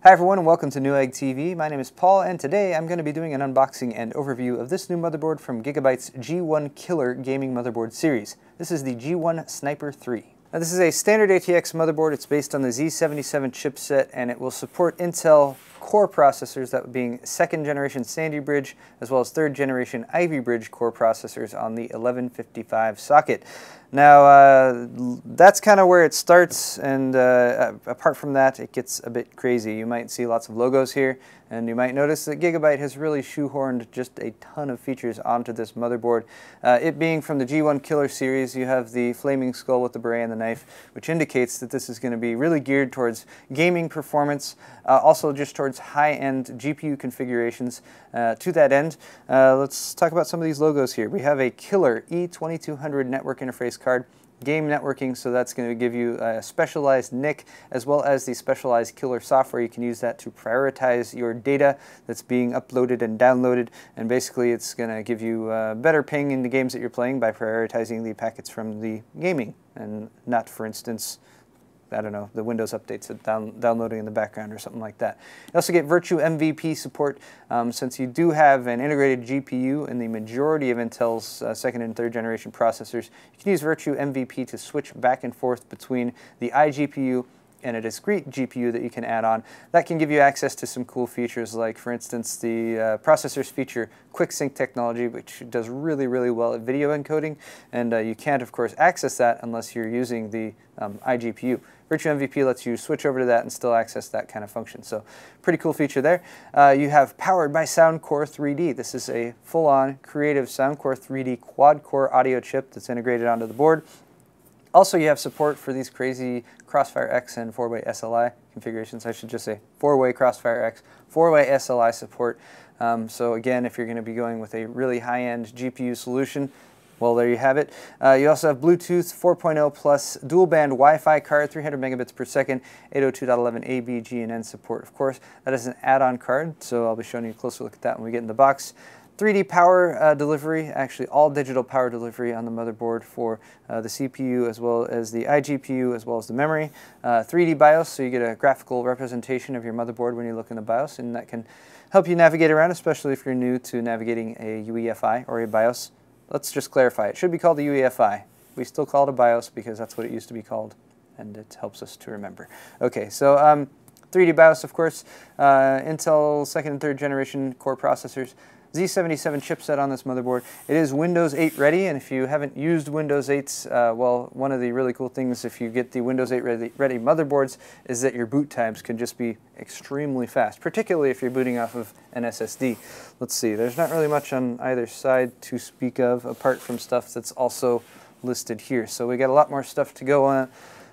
Hi everyone and welcome to Newegg TV. My name is Paul and today I'm going to be doing an unboxing and overview of this new motherboard from Gigabyte's G1 Killer gaming motherboard series. This is the G1.Sniper 3. Now this is a standard ATX motherboard. It's based on the Z77 chipset and it will support Intel core processors, that being second generation Sli Bridge as well as third generation Uefi Bridge core processors on the 1155 socket. Now that's kind of where it starts, and apart from that it gets a bit crazy. You might see lots of logos here and you might notice that Gigabyte has really shoehorned just a ton of features onto this motherboard. It being from the G1 Killer series, you have the flaming skull with the beret and the knife, which indicates that this is going to be really geared towards gaming performance, also just towards high-end GPU configurations. To that end, let's talk about some of these logos here. We have a Killer E2200 network interface card, game networking, so that's going to give you a specialized NIC as well as the specialized Killer software. You can use that to prioritize your data that's being uploaded and downloaded, and basically it's going to give you better ping in the games that you're playing by prioritizing the packets from the gaming and not, for instance, I don't know, the Windows updates that downloading in the background or something like that. You also get Virtue MVP support. Since you do have an integrated GPU in the majority of Intel's second and third generation processors, you can use Virtue MVP to switch back and forth between the iGPU and a discrete GPU that you can add on. That can give you access to some cool features, like for instance the processors feature quick sync technology, which does really well at video encoding, and you can't of course access that unless you're using the iGPU. Virtue MVP lets you switch over to that and still access that kind of function, so pretty cool feature there. You have Powered by Soundcore 3D. This is a full-on creative Soundcore 3D quad-core audio chip that's integrated onto the board. Also, you have support for these crazy Crossfire X and 4-way SLI configurations. I should just say 4-way Crossfire X, 4-way SLI support. So again, if you're going to be going with a really high-end GPU solution, well, there you have it. You also have Bluetooth 4.0 plus dual-band Wi-Fi card, 300 megabits per second, 802.11ab GNN support. Of course, that is an add-on card, so I'll be showing you a closer look at that when we get in the box. 3D power delivery, actually all digital power delivery on the motherboard for the CPU as well as the iGPU as well as the memory. 3D BIOS, so you get a graphical representation of your motherboard when you look in the BIOS, and that can help you navigate around, especially if you're new to navigating a Uefi or a BIOS. Let's just clarify, it should be called a Uefi. We still call it a BIOS because that's what it used to be called, and it helps us to remember. Okay, so 3D BIOS, of course, Intel second and third generation core processors, Z77 chipset on this motherboard. It is Windows 8 ready, and if you haven't used Windows 8, well, one of the really cool things if you get the Windows 8 ready motherboards is that your boot times can just be extremely fast, particularly if you're booting off of an SSD. Let's see, there's not really much on either side to speak of apart from stuff that's also listed here. So we got a lot more stuff to go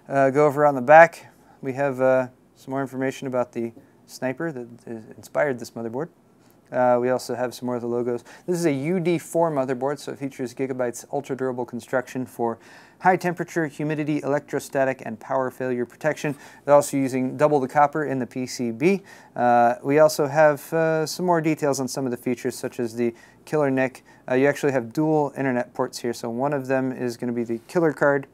over on the back. We have some more information about the Sniper that inspired this motherboard. We also have some more of the logos. This is a UD4 motherboard, so it features Gigabyte's ultra-durable construction for high temperature, humidity, electrostatic, and power failure protection. They're also using double the copper in the PCB. We also have some more details on some of the features, such as the Killer NIC. You actually have dual internet ports here, so one of them is going to be the Killer card.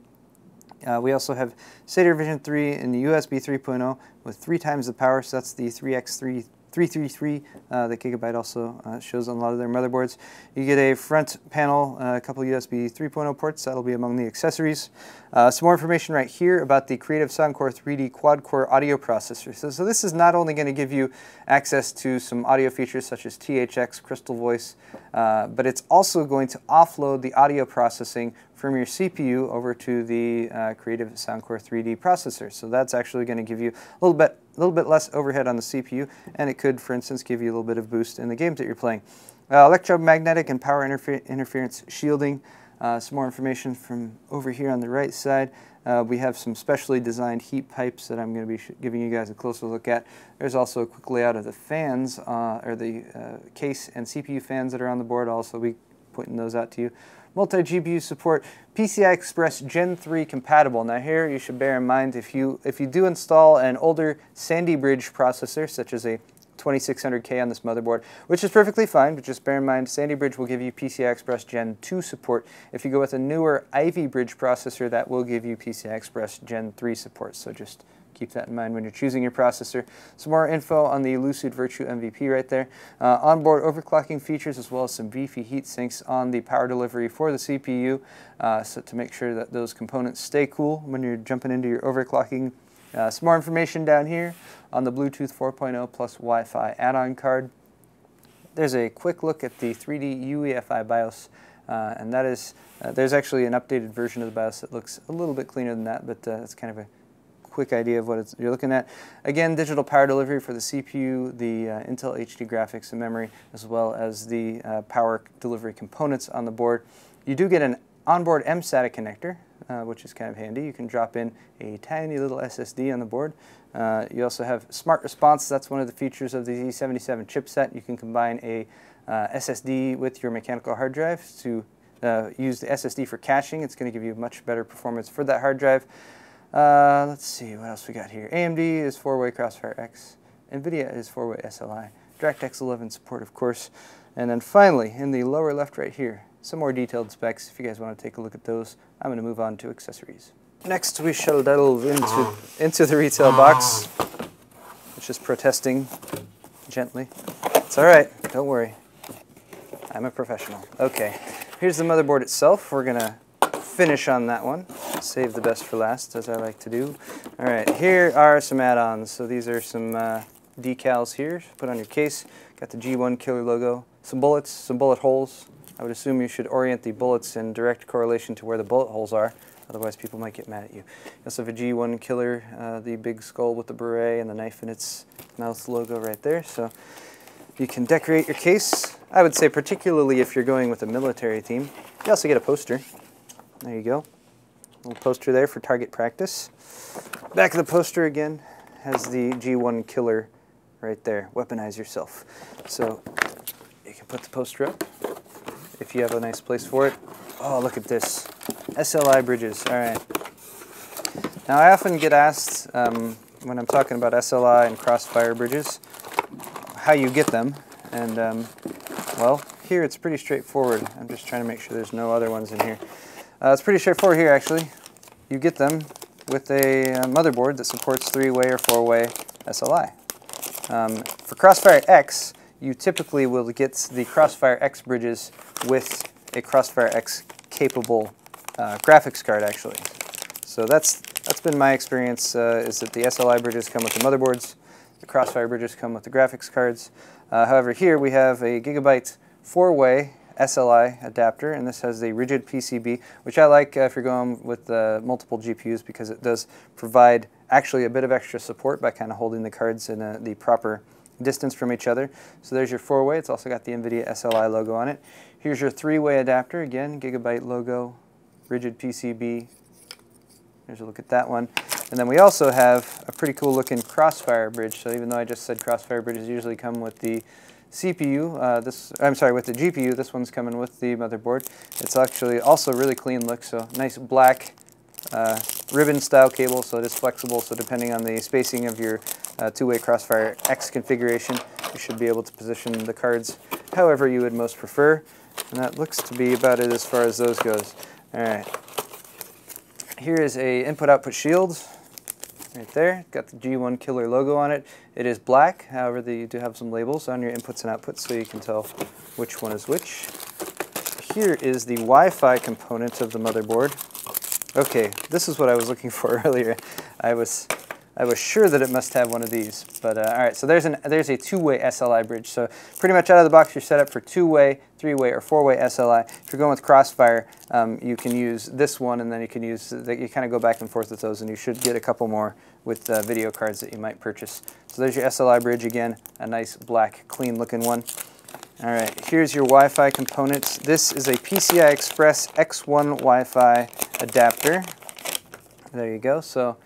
We also have SATA Vision 3 and the USB 3.0 with 3 times the power, so that's the 333 that Gigabyte also shows on a lot of their motherboards. You get a front panel, a couple USB 3.0 ports, that'll be among the accessories. Some more information right here about the Creative Soundcore 3D quad-core audio processor. So this is not only going to give you access to some audio features such as THX, Crystal Voice, but it's also going to offload the audio processing from your CPU over to the Creative Soundcore 3D processor. So that's actually going to give you a little bit less overhead on the CPU, and it could, for instance, give you a little bit of boost in the games that you're playing. Electromagnetic and power interference shielding. Some more information from over here on the right side. We have some specially designed heat pipes that I'm going to be giving you guys a closer look at. There's also a quick layout of the fans, or the case and CPU fans that are on the board. I'll also be pointing those out to you. Multi-GPU support, Pci Express Gen 3 compatible. Now here you should bear in mind if you do install an older Sli Bridge processor, such as a 2600K on this motherboard, which is perfectly fine, but just bear in mind Sli Bridge will give you Pci Express Gen 2 support. If you go with a newer Uefi Bridge processor, that will give you Pci Express Gen 3 support, so just Keep that in mind when you're choosing your processor. Some more info on the Lucid Virtue MVP right there. Onboard overclocking features as well as some beefy heat sinks on the power delivery for the CPU, so to make sure that those components stay cool when you're jumping into your overclocking. Some more information down here on the Bluetooth 4.0 plus Wi-Fi add-on card. There's a quick look at the 3D Uefi Bios, and that is, there's actually an updated version of the BIOS that looks a little bit cleaner than that, but it's kind of a quick idea of what you're looking at. Again, digital power delivery for the CPU, the Intel HD graphics and memory, as well as the power delivery components on the board. You do get an onboard SATA connector, which is kind of handy. You can drop in a tiny little SSD on the board. You also have smart response. That's one of the features of the Z77 chipset. You can combine a SSD with your mechanical hard drive to use the SSD for caching. It's going to give you much better performance for that hard drive. Let's see, what else we got here. AMD is 4-way Crossfire X. NVIDIA is 4-way SLI. DirectX 11 support, of course. And then finally, in the lower left right here, some more detailed specs. If you guys want to take a look at those, I'm going to move on to accessories. Next, we shall delve into the retail box, which is protesting gently. It's all right, don't worry. I'm a professional. Okay, here's the motherboard itself. We're going to finish on that one. Save the best for last, as I like to do. All right, here are some add-ons. So these are some decals here. Put on your case. Got the G1 Killer logo. Some bullets, some bullet holes. I would assume you should orient the bullets in direct correlation to where the bullet holes are. Otherwise, people might get mad at you. You also have a G1 Killer, the big skull with the beret and the knife in its mouth logo right there. So you can decorate your case. I would say particularly if you're going with a military theme. You also get a poster. There you go. Little poster there for target practice. Back of the poster again has the G1 Killer right there. Weaponize yourself. So you can put the poster up if you have a nice place for it. Oh, look at this. Sli Bridges. All right. Now I often get asked when I'm talking about SLI and Crossfire Bridges how you get them. And well, here it's pretty straightforward. I'm just trying to make sure there's no other ones in here. It's pretty straightforward here, actually. You get them with a motherboard that supports 3-way or 4-way SLI. For Crossfire X, you typically will get the Crossfire X bridges with a Crossfire X capable graphics card, actually. So that's been my experience, is that the SLI bridges come with the motherboards, the Crossfire bridges come with the graphics cards. However, here we have a GIGABYTE 4-way SLI adapter, and this has a rigid PCB, which I like if you're going with multiple GPUs, because it does provide actually a bit of extra support by kind of holding the cards in the proper distance from each other. So there's your 4-way. It's also got the NVIDIA SLI logo on it. Here's your 3-way adapter. Again, GIGABYTE logo, rigid PCB. There's a look at that one. And then we also have a pretty cool looking Crossfire Bridge. So even though I just said Crossfire Bridges usually come with the CPU, with the GPU, this one's coming with the motherboard. It's actually also really clean look, so nice black ribbon style cable, so it is flexible, so depending on the spacing of your 2-way Crossfire X configuration, you should be able to position the cards however you would most prefer. And that looks to be about it as far as those goes. Alright. Here is a input-output shield. Right there, got the G1 Killer logo on it. It is black, however you do have some labels on your inputs and outputs so you can tell which one is which. Here is the Wi-Fi component of the motherboard. Okay, this is what I was looking for earlier. I was sure that it must have one of these, but all right. So there's a 2-way SLI bridge. So pretty much out of the box, you're set up for 2-way, 3-way, or 4-way SLI. If you're going with Crossfire, you can use this one, and then you can use you kind of go back and forth with those, and you should get a couple more with video cards that you might purchase. So there's your SLI bridge again, a nice black, clean-looking one. All right, here's your Wi-Fi components. This is a Pci Express X1 Wi-Fi adapter. There you go. So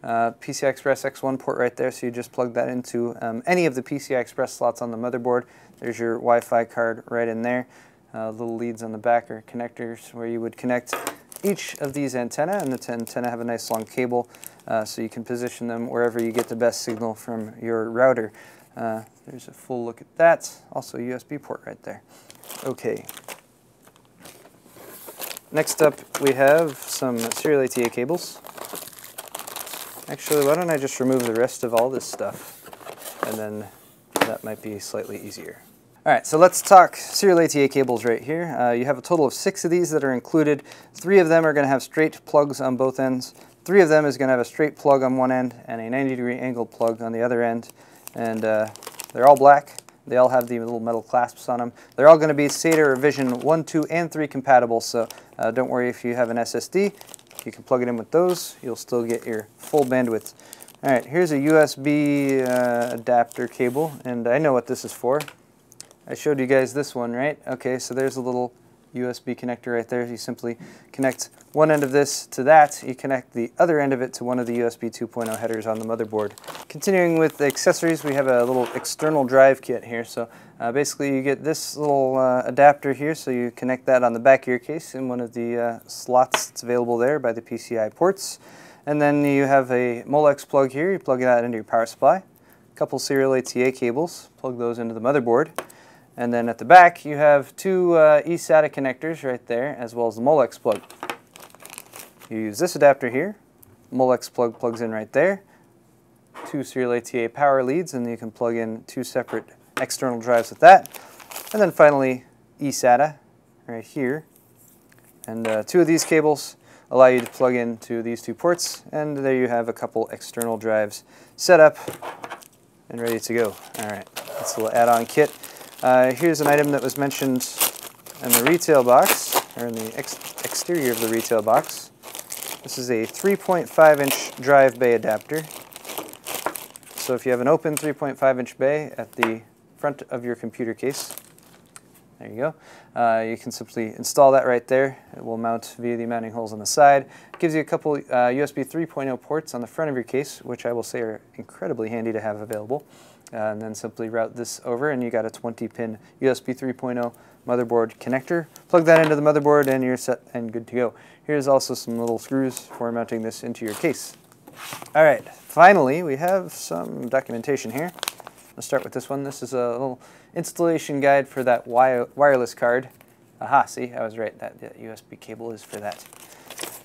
Pci Express X1 port right there, so you just plug that into any of the Pci Express slots on the motherboard. There's your Wi-Fi card right in there. Little leads on the back are connectors where you would connect each of these antennae, and the antenna have a nice long cable, so you can position them wherever you get the best signal from your router. There's a full look at that. Also a USB port right there. Okay. Next up we have some serial ATA cables. Actually, why don't I just remove the rest of all this stuff, and then that might be slightly easier. Alright, so let's talk serial ATA cables right here. You have a total of 6 of these that are included. 3 of them are going to have straight plugs on both ends. 3 of them is going to have a straight plug on one end and a 90-degree angled plug on the other end. And they're all black. They all have the little metal clasps on them. They're all going to be SATA or Vision 1, 2, and 3 compatible, so don't worry if you have an SSD. You can plug it in with those. You'll still get your full bandwidth. Alright, here's a USB adapter cable, and I know what this is for. I showed you guys this one, right? Okay, so there's a little USB connector right there. You simply connect one end of this to that. You connect the other end of it to one of the USB 2.0 headers on the motherboard. Continuing with the accessories, we have a little external drive kit here. So basically you get this little adapter here, so you connect that on the back of your case in one of the slots that's available there by the PCI ports. And then you have a Molex plug here. You plug that into your power supply. A couple serial ATA cables. Plug those into the motherboard. And then at the back, you have 2 eSATA connectors right there, as well as the Molex plug. You use this adapter here. Molex plug plugs in right there. 2 serial ATA power leads, and you can plug in 2 separate external drives with that. And then finally, eSATA right here. And 2 of these cables allow you to plug into these 2 ports, and there you have a couple external drives set up and ready to go. All right, that's a little add-on kit. Here's an item that was mentioned in the retail box, or in the exterior of the retail box. This is a 3.5-inch drive bay adapter. So if you have an open 3.5-inch bay at the front of your computer case, there you go. You can simply install that right there. It will mount via the mounting holes on the side. It gives you a couple USB 3.0 ports on the front of your case, which I will say are incredibly handy to have available. And then simply route this over, and you got a 20-pin USB 3.0 motherboard connector. Plug that into the motherboard, and you're set and good to go. Here's also some little screws for mounting this into your case. All right, finally, we have some documentation here. Let's start with this one. This is a little installation guide for that wireless card. Aha, see, I was right. That USB cable is for that.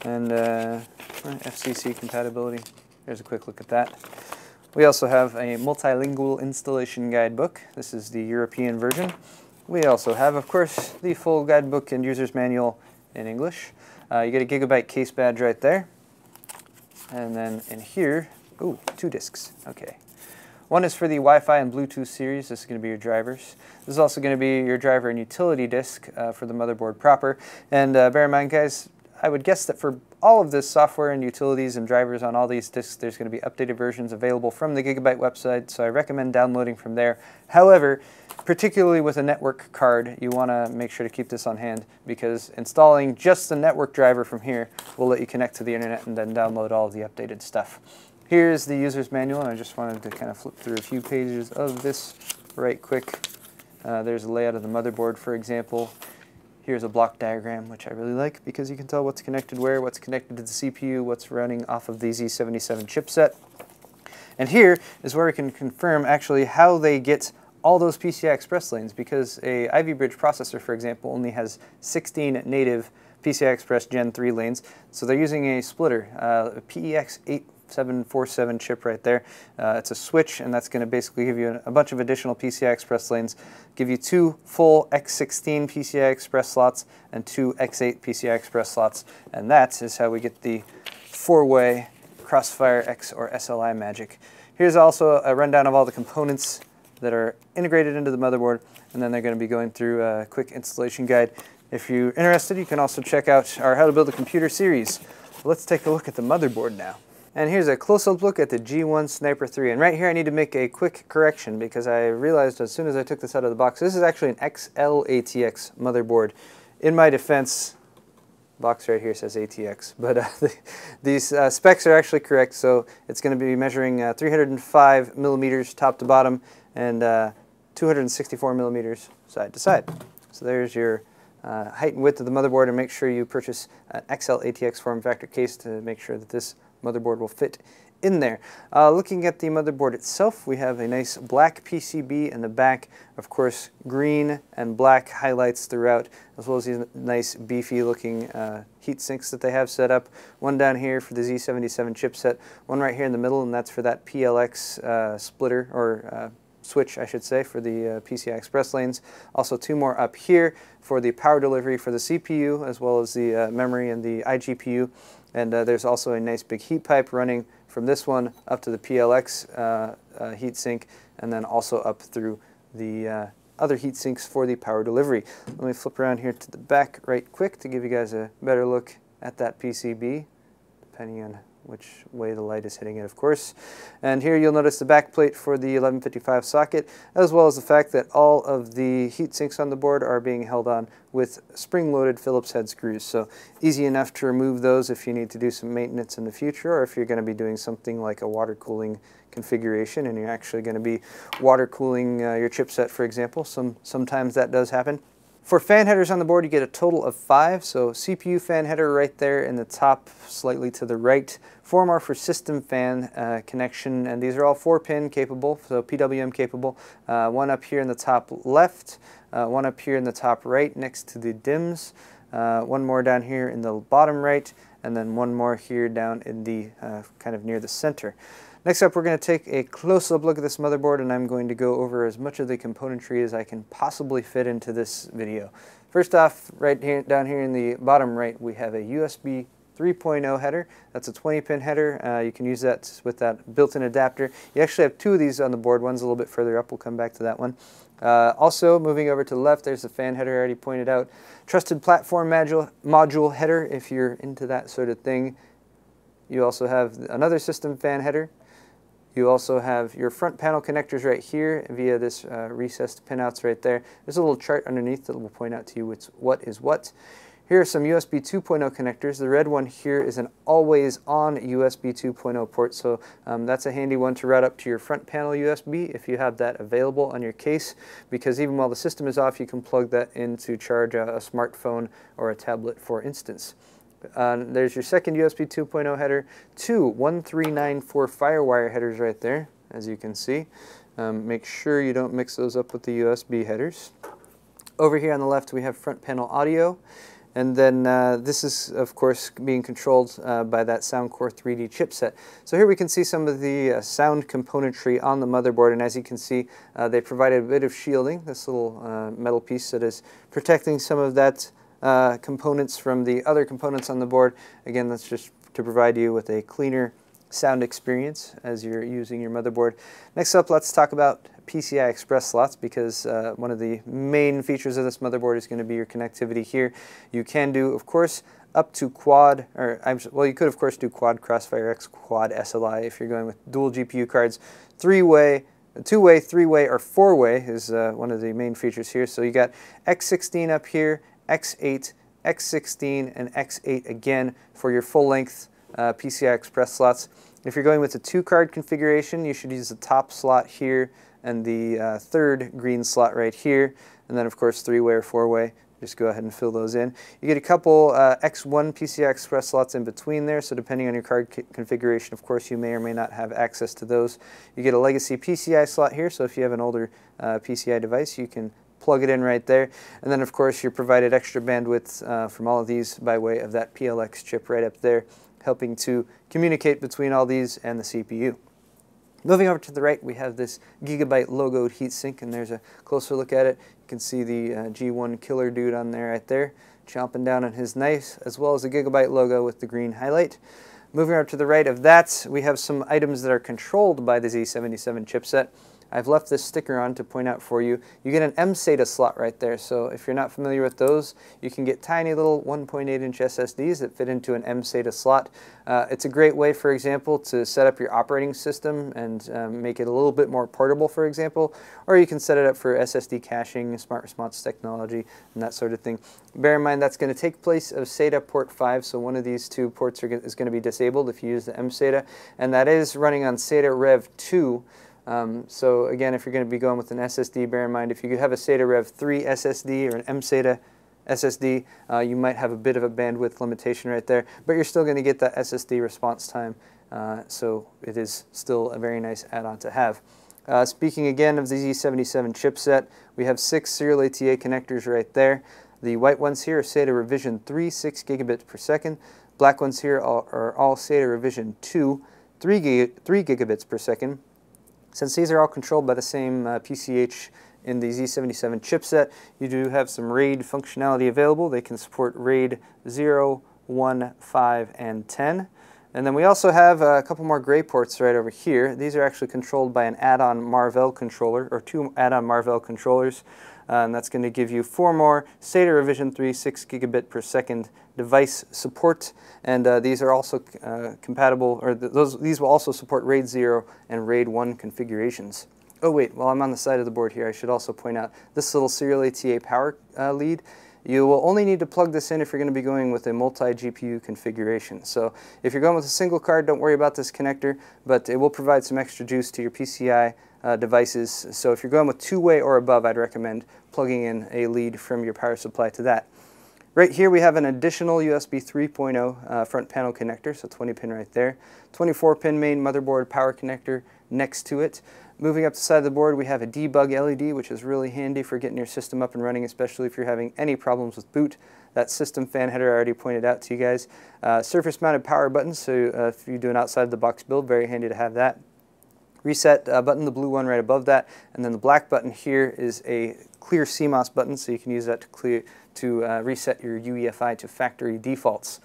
And FCC compatibility. There's a quick look at that. We also have a multilingual installation guidebook. This is the European version. We also have, of course, the full guidebook and user's manual in English. You get a GIGABYTE case badge right there. And then in here, ooh, 2 discs. Okay. One is for the Wi-Fi and Bluetooth series. This is going to be your drivers. This is also going to be your driver and utility disc for the motherboard proper. And bear in mind, guys, I would guess that for all of this software and utilities and drivers on all these disks, there's going to be updated versions available from the GIGABYTE website, so I recommend downloading from there. However, particularly with a network card, you want to make sure to keep this on hand, because installing just the network driver from here will let you connect to the internet and then download all of the updated stuff. Here's the user's manual, and I just wanted to kind of flip through a few pages of this right quick. There's a layout of the motherboard, for example. Here's a block diagram, which I really like, because you can tell what's connected where, what's connected to the CPU, what's running off of the Z77 chipset. And here is where we can confirm actually how they get all those PCI Express lanes, because a Uefi Bridge processor, for example, only has 16 native PCI Express Gen 3 lanes. So they're using a splitter, a PEX 8747 chip right there. It's a switch, and that's going to basically give you a bunch of additional PCI Express lanes, give you 2 full X16 PCI Express slots and 2 X8 PCI Express slots, and that is how we get the 4-way Crossfire X or SLI magic. Here's also a rundown of all the components that are integrated into the motherboard, and then they're going to be going through a quick installation guide. If you're interested, you can also check out our How to Build a Computer series. Let's take a look at the motherboard now. And here's a close-up look at the G1.Sniper 3. And right here I need to make a quick correction, because I realized as soon as I took this out of the box, this is actually an XL-ATX motherboard. In my defense, the box right here says ATX, but these specs are actually correct. So it's going to be measuring 305 millimeters top to bottom and 264 millimeters side to side. So there's your height and width of the motherboard, and make sure you purchase an XL-ATX form factor case to make sure that this motherboard will fit in there. Looking at the motherboard itself, we have a nice black PCB in the back, of course green and black highlights throughout, as well as these nice beefy looking heat sinks that they have set up. One down here for the Z77 chipset, one right here in the middle, and that's for that PLX splitter, or switch I should say, for the PCI Express lanes. Also two more up here for the power delivery for the CPU, as well as the memory and the iGPU. And there's also a nice big heat pipe running from this one up to the PLX heatsink, and then also up through the other heat sinks for the power delivery. Let me flip around here to the back right quick to give you guys a better look at that PCB, depending on which way the light is hitting it, of course. And here you'll notice the back plate for the 1155 socket, as well as the fact that all of the heat sinks on the board are being held on with spring-loaded Phillips head screws. So easy enough to remove those if you need to do some maintenance in the future, or if you're going to be doing something like a water cooling configuration and you're actually going to be water cooling your chipset, for example. Sometimes that does happen. For fan headers on the board, you get a total of 5, so CPU fan header right there in the top, slightly to the right. 4 more for system fan connection, and these are all 4-pin capable, so PWM capable. One up here in the top left, one up here in the top right next to the DIMMs, one more down here in the bottom right, and then one more here down in the kind of near the center. Next up, we're going to take a close-up look at this motherboard, and I'm going to go over as much of the componentry as I can possibly fit into this video. First off, right here, down here in the bottom right, we have a USB 3.0 header. That's a 20-pin header. You can use that with that built-in adapter. You actually have 2 of these on the board. One's a little bit further up. We'll come back to that one. Also, moving over to the left, there's the fan header I already pointed out. Trusted platform module header, if you're into that sort of thing. You also have another system fan header. You also have your front panel connectors right here via this recessed pinouts right there. There's a little chart underneath that will point out to you what is what. Here are some USB 2.0 connectors. The red one here is an always-on USB 2.0 port, so that's a handy one to route up to your front panel USB if you have that available on your case, because even while the system is off, you can plug that in to charge a smartphone or a tablet, for instance. There's your second USB 2.0 header, 2 1394 FireWire headers right there, as you can see. Make sure you don't mix those up with the USB headers. Over here on the left, we have front panel audio, and then this is, of course, being controlled by that Soundcore 3D chipset. So here we can see some of the sound componentry on the motherboard, and as you can see, they provided a bit of shielding, this little metal piece that is protecting some of that components from the other components on the board. Again, that's just to provide you with a cleaner sound experience as you're using your motherboard. Next up, let's talk about PCI Express slots, because one of the main features of this motherboard is going to be your connectivity here. You can do, of course, up to quad, well, you could, of course, do quad Crossfire X, quad SLI if you're going with dual GPU cards. 3-way, 2-way, 3-way, or 4-way is one of the main features here. So you got X16 up here, X8, X16, and X8 again for your full-length PCI Express slots. If you're going with a 2-card configuration, you should use the top slot here and the third green slot right here, and then of course 3-way or 4-way. Just go ahead and fill those in. You get a couple X1 PCI Express slots in between there, so depending on your card configuration, of course, you may or may not have access to those. You get a legacy PCI slot here, so if you have an older PCI device, you can plug it in right there. And then, of course, you're provided extra bandwidth from all of these by way of that PLX chip right up there, helping to communicate between all these and the CPU. Moving over to the right, we have this Gigabyte logoed heatsink, and there's a closer look at it. You can see the G1 killer dude on there right there, chomping down on his knife, as well as the Gigabyte logo with the green highlight. Moving over to the right of that, we have some items that are controlled by the Z77 chipset. I've left this sticker on to point out for you. You get an SATA slot right there, so if you're not familiar with those, you can get tiny little 1.8-inch SSDs that fit into an SATA slot. It's a great way, for example, to set up your operating system and make it a little bit more portable, for example, or you can set it up for SSD caching, smart response technology, and that sort of thing. Bear in mind that's going to take place of SATA port 5, so one of these 2 ports is going to be disabled if you use the SATA, and that is running on SATA Rev 2. So again, if you're going to be going with an SSD, bear in mind if you have a SATA Rev 3 SSD or an SATA SSD, you might have a bit of a bandwidth limitation right there, but you're still going to get that SSD response time so it is still a very nice add-on to have. Speaking again of the Z77 chipset, we have 6 serial ATA connectors right there. The white ones here are SATA revision 3, 6 gigabits per second. Black ones here are all SATA revision 2, 3 gigabits per second. Since these are all controlled by the same PCH in the Z77 chipset, you do have some RAID functionality available. They can support RAID 0, 1, 5, and 10. And then we also have a couple more gray ports right over here. These are actually controlled by an add-on Marvell controller, or 2 add-on Marvell controllers. And that's going to give you 4 more SATA revision 3, 6 gigabit per second device support. And these are also compatible, or these will also support RAID 0 and RAID 1 configurations. Oh wait, while I'm on the side of the board here, I should also point out this little serial ATA power lead. You will only need to plug this in if you're going to be going with a multi-GPU configuration. So if you're going with a single card, don't worry about this connector, but it will provide some extra juice to your PCI devices. So if you're going with 2-way or above, I'd recommend plugging in a lead from your power supply to that. Right here we have an additional USB 3.0 front panel connector, so 20 pin right there. 24 pin main motherboard power connector next to it. Moving up the side of the board, we have a debug LED, which is really handy for getting your system up and running, especially if you're having any problems with boot. That system fan header I already pointed out to you guys. Surface mounted power buttons, so if you do an outside the box build, very handy to have that. Reset button, the blue one right above that, and then the black button here is a clear CMOS button, so you can use that to reset your UEFI to factory defaults.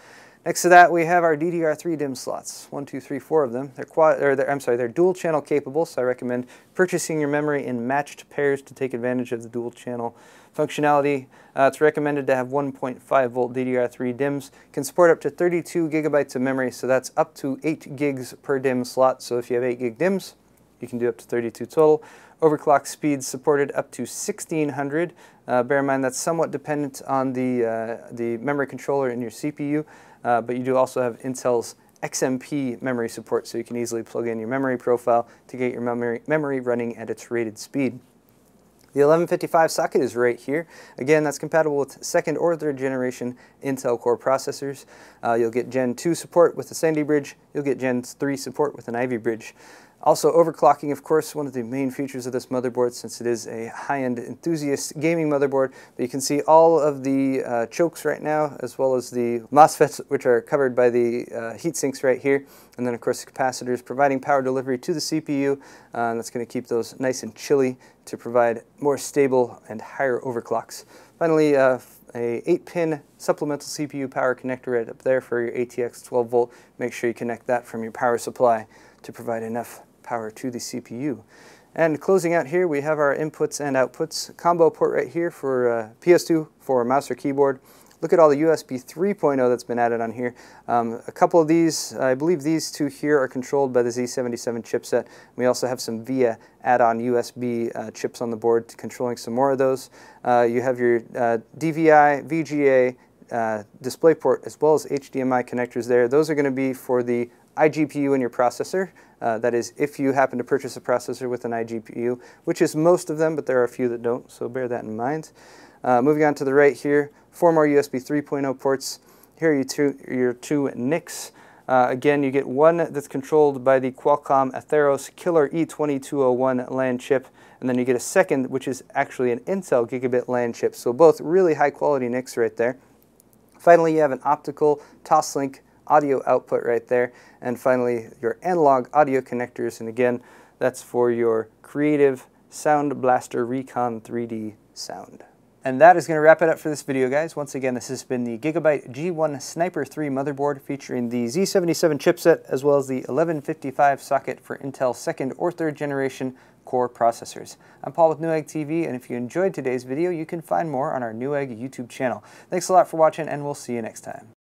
Next to that, we have our DDR3 DIMM slots. 1, 2, 3, 4 of them. They're dual channel capable, so I recommend purchasing your memory in matched pairs to take advantage of the dual channel functionality. It's recommended to have 1.5 volt DDR3 DIMMs. Can support up to 32 gigabytes of memory, so that's up to 8 gigs per DIMM slot. So if you have 8 gig DIMMs, you can do up to 32 total. Overclock speeds supported up to 1600. Bear in mind that's somewhat dependent on the memory controller in your CPU, but you do also have Intel's XMP memory support, so you can easily plug in your memory profile to get your memory running at its rated speed. The 1155 socket is right here. Again, that's compatible with 2nd or 3rd generation Intel Core processors. You'll get Gen 2 support with the Sli Bridge. You'll get Gen 3 support with an Ivy Bridge. Also, overclocking, of course, one of the main features of this motherboard, since it is a high-end enthusiast gaming motherboard. But you can see all of the chokes right now, as well as the MOSFETs, which are covered by the heat sinks right here. And then, of course, the capacitors providing power delivery to the CPU. And that's going to keep those nice and chilly to provide more stable and higher overclocks. Finally, a 8-pin supplemental CPU power connector right up there for your ATX 12 volt. Make sure you connect that from your power supply to provide enough power to the CPU. And closing out here, we have our inputs and outputs. Combo port right here for PS2 for mouse or keyboard. Look at all the USB 3.0 that's been added on here. A couple of these, I believe these 2 here are controlled by the Z77 chipset. We also have some VIA add-on USB chips on the board controlling some more of those. You have your DVI, VGA, DisplayPort, as well as HDMI connectors there. Those are going to be for the iGPU in your processor. That is, if you happen to purchase a processor with an iGPU, which is most of them, but there are a few that don't, so bear that in mind. Moving on to the right here, 4 more USB 3.0 ports. Here are your 2 NICs. Again, you get one that's controlled by the Qualcomm Atheros Killer E2201 LAN chip, and then you get a second, which is actually an Intel Gigabit LAN chip. So both really high quality NICs right there. Finally, you have an optical Toslink audio output right there, and finally your analog audio connectors, and again that's for your creative Sound Blaster Recon 3D sound. And that is going to wrap it up for this video, guys. Once again, this has been the GIGABYTE G1.Sniper 3 motherboard featuring the Z77 chipset as well as the 1155 socket for Intel 2nd or 3rd generation Core processors. I'm Paul with Newegg TV, and if you enjoyed today's video, you can find more on our Newegg YouTube channel. Thanks a lot for watching, and we'll see you next time.